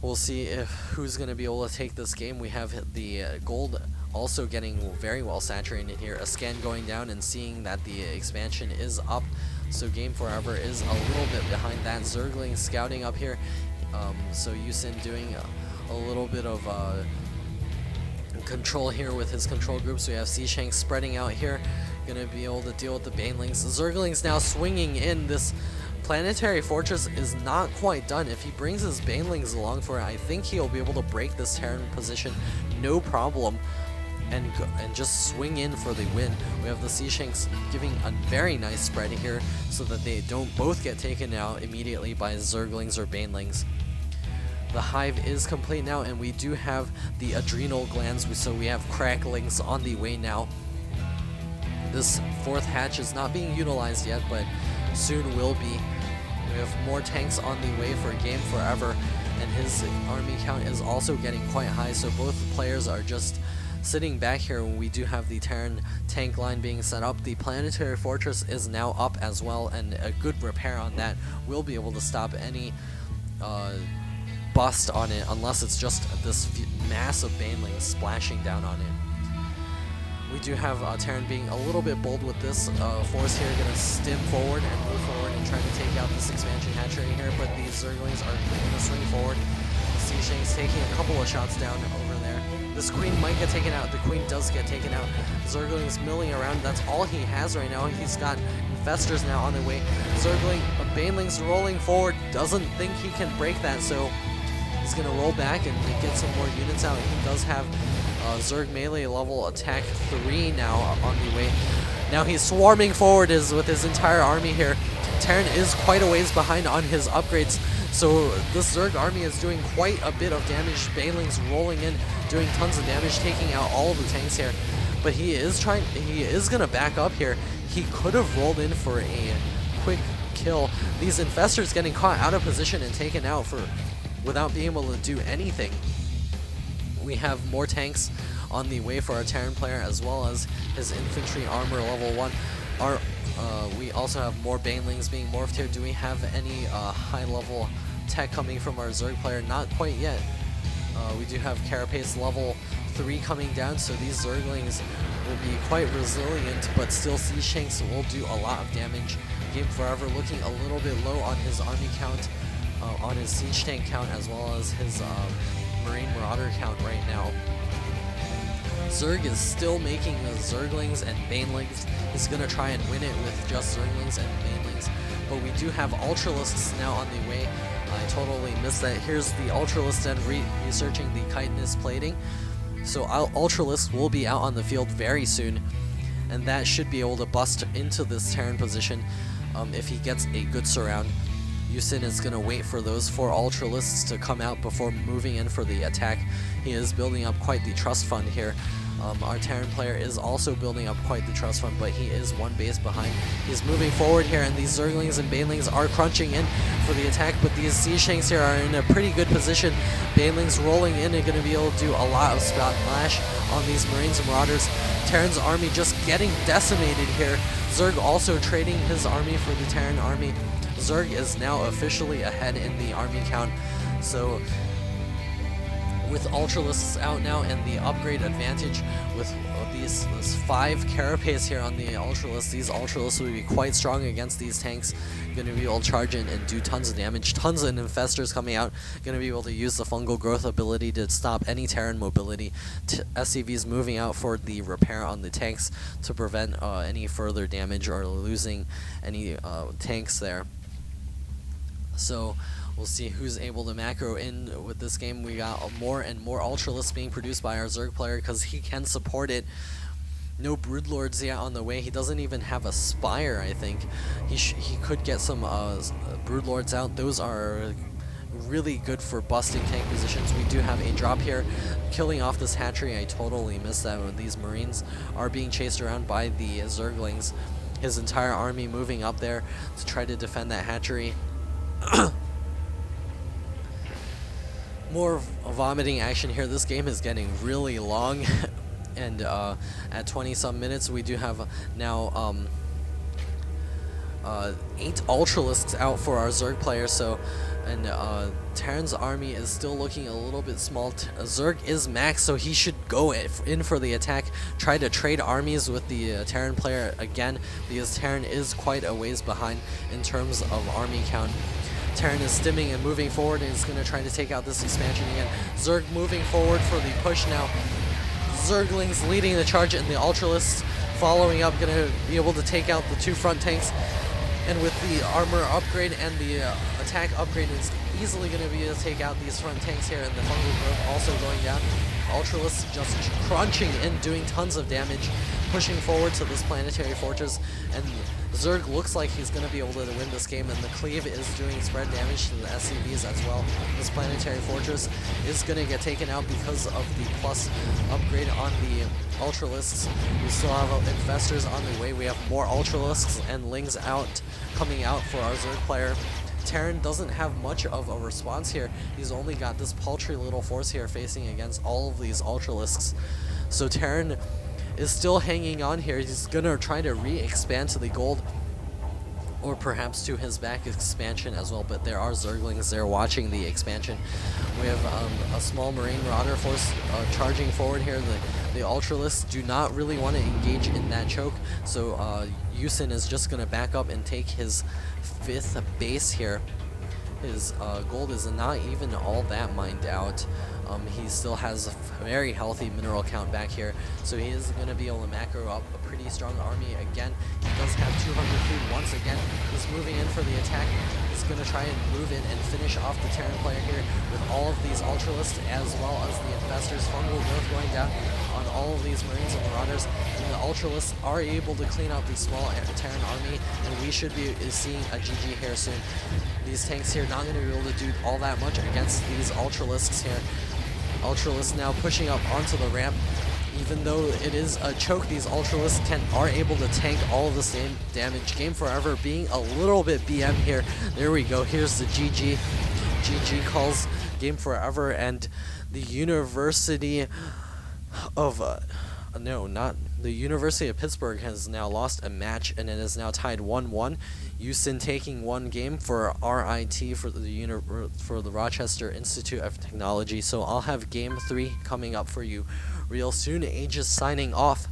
We'll see if who's going to be able to take this game. We have the gold also getting very well saturated here. A scan going down and seeing that the expansion is up. So Game Forever is a little bit behind that. Zergling scouting up here. So Yusin doing a little bit of control here with his control group. So we have Seashank spreading out here. Going to be able to deal with the Banelings. Zerglings now swinging in. This Planetary Fortress is not quite done. If he brings his Banelings along for it, I think he'll be able to break this Terran position no problem and just swing in for the win. We have the Seashanks giving a very nice spread here so that they don't both get taken out immediately by Zerglings or Banelings. The hive is complete now, and we do have the adrenal glands, so we have cracklings on the way now. This fourth hatch is not being utilized yet, but soon will be. We have more tanks on the way for Game Forever, and his army count is also getting quite high, so both players are just sitting back here when we do have the Terran tank line being set up. The Planetary Fortress is now up as well, and a good repair on that will be able to stop any bust on it, unless it's just this massive Banelings splashing down on it. We do have Terran being a little bit bold with this force here, going to stim forward and move forward and try to take out this expansion hatchery here, but these Zerglings are going to swing forward. Seashank's taking a couple of shots down over there. This Queen might get taken out. The Queen does get taken out. Zergling's milling around. That's all he has right now. He's got Infestors now on the way. Zergling, Baneling's rolling forward. Doesn't think he can break that, so he's going to roll back and get some more units out. He does have Zerg melee level attack 3 now on the way. Now he's swarming forward with his entire army here. Terran is quite a ways behind on his upgrades, so this Zerg army is doing quite a bit of damage. Baneling's rolling in, doing tons of damage, taking out all of the tanks here. But he is gonna back up here. He could have rolled in for a quick kill. These Infestors getting caught out of position and taken out without being able to do anything. We have more tanks on the way for our Terran player, as well as his infantry armor level 1. We also have more Banelings being morphed here. Do we have any high level tech coming from our Zerg player? Not quite yet. We do have Carapace level 3 coming down, so these Zerglings will be quite resilient, but still Seashanks will do a lot of damage. Game Forever looking a little bit low on his army count, on his siege tank count, as well as his Marine Marauder count right now. Zerg is still making the Zerglings and Banelings. He's going to try and win it with just Zerglings and Banelings. But we do have Ultralisks now on the way. I totally missed that. Here's the Ultralist and researching the chitinous plating. So Ultralisk will be out on the field very soon, and that should be able to bust into this Terran position if he gets a good surround. Yusin is going to wait for those 4 Ultralisks to come out before moving in for the attack. He is building up quite the trust fund here. Our Terran player is also building up quite the trust fund, but he is 1 base behind. He's moving forward here, and these Zerglings and Banelings are crunching in for the attack, but these Seashanks here are in a pretty good position. Banelings rolling in and going to be able to do a lot of splash on these Marines and Marauders. Terran's army just getting decimated here. Zerg also trading his army for the Terran army. Zerg is now officially ahead in the army count, so with Ultralisks out now and the upgrade advantage with these 5 Carapace here on the Ultralisks, these Ultralisks will be quite strong against these tanks. Going to be able to charge in and do tons of damage. Tons of Infestors coming out. Going to be able to use the fungal growth ability to stop any Terran mobility. SCVs moving out for the repair on the tanks to prevent any further damage or losing any tanks there. So we'll see who's able to macro in with this game. We got more and more Ultralisks being produced by our Zerg player because he can support it. No Broodlords yet on the way. He doesn't even have a Spire, I think. He could get some Broodlords out. Those are really good for busting tank positions. We do have a drop here, killing off this hatchery. I totally missed that when these Marines are being chased around by the Zerglings. His entire army moving up there to try to defend that hatchery. More vomiting action here. This game is getting really long, and at 20 some minutes we do have now 8 Ultralisks out for our Zerg player, so, and Terran's army is still looking a little bit small. Zerg is max, so he should go in for the attack, try to trade armies with the Terran player again, because Terran is quite a ways behind in terms of army count. Terran is stimming and moving forward and is going to try to take out this expansion again. Zerg moving forward for the push now. Zerglings leading the charge, and the Ultralisks following up, going to be able to take out the 2 front tanks. And with the armor upgrade and the attack upgrade, it's easily going to be able to take out these front tanks here, and the fungal growth also going down. Ultralisks just crunching in, doing tons of damage, pushing forward to this planetary fortress, and Zerg looks like he's going to be able to win this game, and the cleave is doing spread damage to the SCVs as well. This planetary fortress is going to get taken out because of the plus upgrade on the Ultralisks. We still have infestors on the way. We have more Ultralisks and Lings coming out for our Zerg player. Terran doesn't have much of a response here. He's only got this paltry little force here facing against all of these Ultralisks. So Terran is still hanging on here. He's gonna try to re-expand to the gold, or perhaps to his back expansion as well, but there are Zerglings there watching the expansion. We have a small Marine Marauder force charging forward here. The Ultralisks do not really want to engage in that choke, so Yusin is just going to back up and take his 5th base here. His gold is not even all that mined out. He still has a very healthy mineral count back here, so he is going to be able to macro up a pretty strong army again. He does have 200 food once again. He's moving in for the attack. He's going to try and move in and finish off the Terran player here with all of these Ultralisks, as well as the Infestors. Fungal growth going down on all of these Marines and Marauders, and the Ultralisks are able to clean out the small Terran army, and we should be seeing a GG here soon. These tanks here not going to be able to do all that much against these Ultralisks here. Ultralisks now pushing up onto the ramp. Even though it is a choke, these Ultralisks are able to tank all of the same damage. Game Forever being a little bit BM here. There we go. Here's the GG. GG calls Game Forever, and the University of the University of Pittsburgh has now lost a match, and it is now tied 1-1. Yusin taking 1 game for RIT for the Rochester Institute of Technology. So I'll have game 3 coming up for you real soon. AEgis signing off.